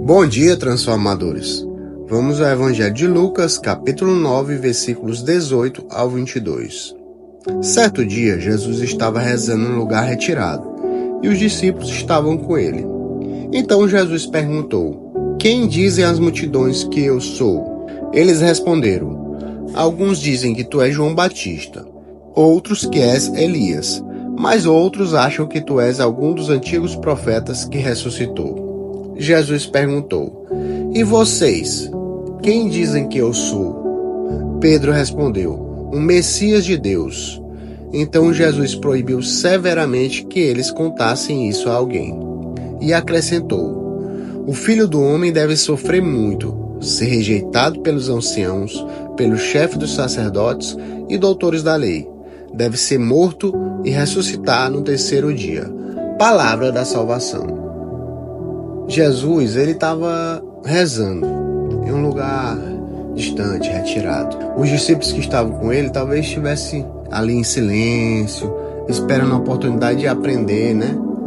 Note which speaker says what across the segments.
Speaker 1: Bom dia, transformadores. Vamos ao Evangelho de Lucas, capítulo 9, versículos 18 ao 22. Certo dia, Jesus estava rezando em um lugar retirado, e os discípulos estavam com ele. Então Jesus perguntou: "Quem dizem as multidões que eu sou?" Eles responderam: "Alguns dizem que tu és João Batista, outros que és Elias, mas outros acham que tu és algum dos antigos profetas que ressuscitou." Jesus perguntou: "E vocês? Quem dizem que eu sou?" Pedro respondeu: "O Messias de Deus." Então Jesus proibiu severamente que eles contassem isso a alguém. E acrescentou: "O Filho do Homem deve sofrer muito, ser rejeitado pelos anciãos, pelo chefe dos sacerdotes e doutores da lei. Deve ser morto e ressuscitar no terceiro dia." Palavra da salvação. Jesus, ele estava rezando em um lugar distante, retirado. Os discípulos que estavam com ele talvez estivessem ali em silêncio, esperando a oportunidade de aprender,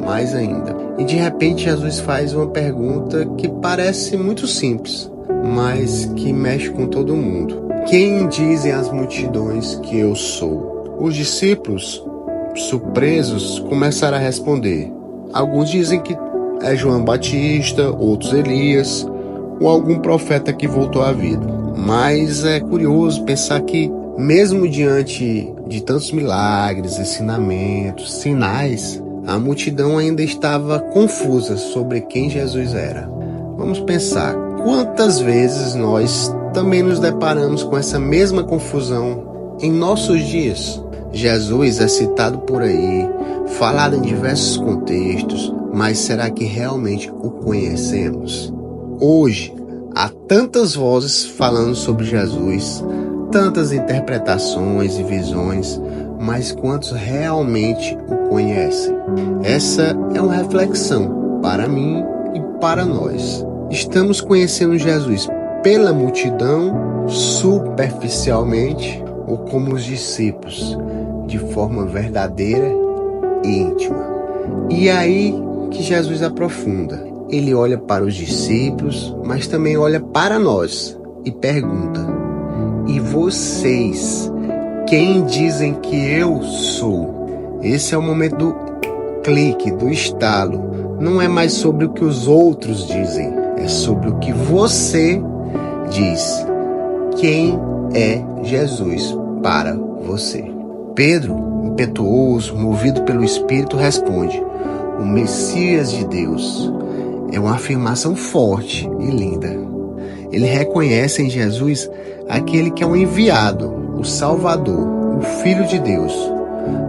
Speaker 1: mais ainda. E de repente Jesus faz uma pergunta que parece muito simples, mas que mexe com todo mundo. Quem dizem as multidões que eu sou? Os discípulos, surpresos, começaram a responder. Alguns dizem que é João Batista, outros Elias, ou algum profeta que voltou à vida. Mas é curioso pensar que, mesmo diante de tantos milagres, ensinamentos, sinais, a multidão ainda estava confusa sobre quem Jesus era. Vamos pensar, quantas vezes nós também nos deparamos com essa mesma confusão em nossos dias? Jesus é citado por aí, falado em diversos contextos, mas será que realmente o conhecemos? Hoje, há tantas vozes falando sobre Jesus, tantas interpretações e visões, mas quantos realmente o conhecem? Essa é uma reflexão para mim e para nós. Estamos conhecendo Jesus pela multidão, superficialmente, ou como os discípulos, de forma verdadeira e íntima? E aí que Jesus aprofunda. Ele olha para os discípulos, mas também olha para nós e pergunta: "E vocês? Quem dizem que eu sou?" Esse é o momento do clique, do estalo. Não é mais sobre o que os outros dizem, é sobre o que você diz. Quem é Jesus para você? Pedro, impetuoso, movido pelo Espírito, responde: "O Messias de Deus." É uma afirmação forte e linda. Ele reconhece em Jesus aquele que é o enviado, o Salvador, o Filho de Deus.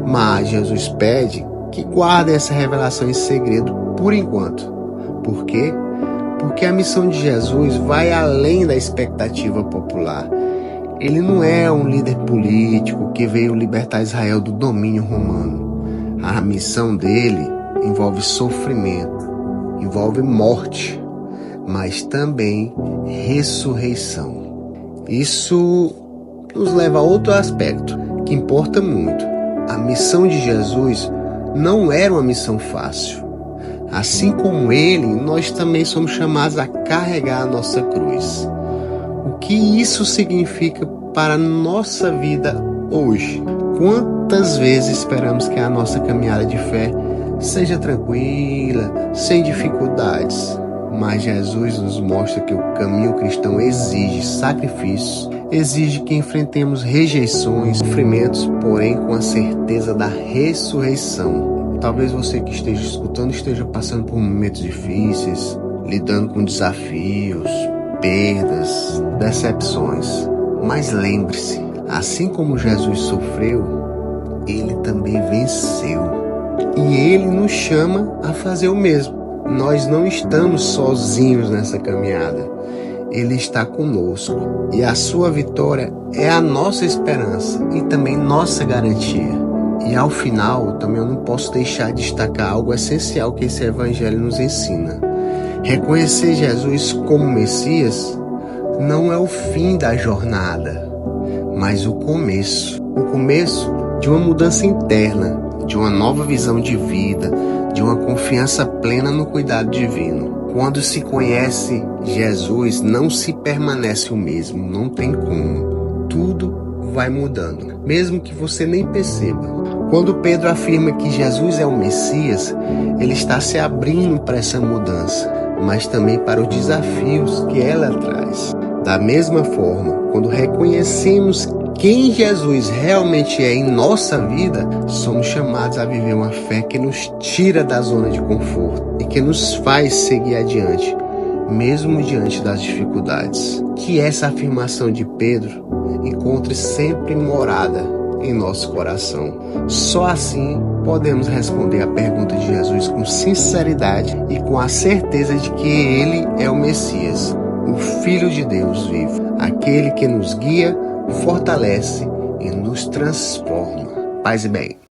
Speaker 1: Mas Jesus pede que guarde essa revelação em segredo por enquanto. Por quê? Porque a missão de Jesus vai além da expectativa popular. Ele não é um líder político que veio libertar Israel do domínio romano. A missão dele envolve sofrimento, envolve morte, mas também ressurreição. Isso nos leva a outro aspecto que importa muito. A missão de Jesus não era uma missão fácil. Assim como ele, nós também somos chamados a carregar a nossa cruz. O que isso significa para a nossa vida hoje? Quantas vezes esperamos que a nossa caminhada de fé seja tranquila, sem dificuldades? Mas Jesus nos mostra que o caminho cristão exige sacrifícios, exige que enfrentemos rejeições, sofrimentos, porém com a certeza da ressurreição. Talvez você que esteja escutando esteja passando por momentos difíceis, lidando com desafios, perdas, decepções. Mas lembre-se, assim como Jesus sofreu, ele também venceu. E ele nos chama a fazer o mesmo. Nós não estamos sozinhos nessa caminhada. Ele está conosco. E a sua vitória é a nossa esperança e também nossa garantia. E ao final, também eu não posso deixar de destacar algo essencial que esse evangelho nos ensina. Reconhecer Jesus como Messias não é o fim da jornada, mas o começo. O começo de uma mudança interna, de uma nova visão de vida, de uma confiança plena no cuidado divino. Quando se conhece Jesus, não se permanece o mesmo, não tem como. Tudo vai mudando, mesmo que você nem perceba. Quando Pedro afirma que Jesus é o Messias, ele está se abrindo para essa mudança, mas também para os desafios que ela traz. Da mesma forma, quando reconhecemos quem Jesus realmente é em nossa vida, somos chamados a viver uma fé que nos tira da zona de conforto e que nos faz seguir adiante, mesmo diante das dificuldades. Que essa afirmação de Pedro encontre sempre morada em nosso coração. Só assim podemos responder a pergunta de Jesus com sinceridade e com a certeza de que Ele é o Messias, o Filho de Deus vivo, aquele que nos guia, fortalece e nos transforma. Paz e bem.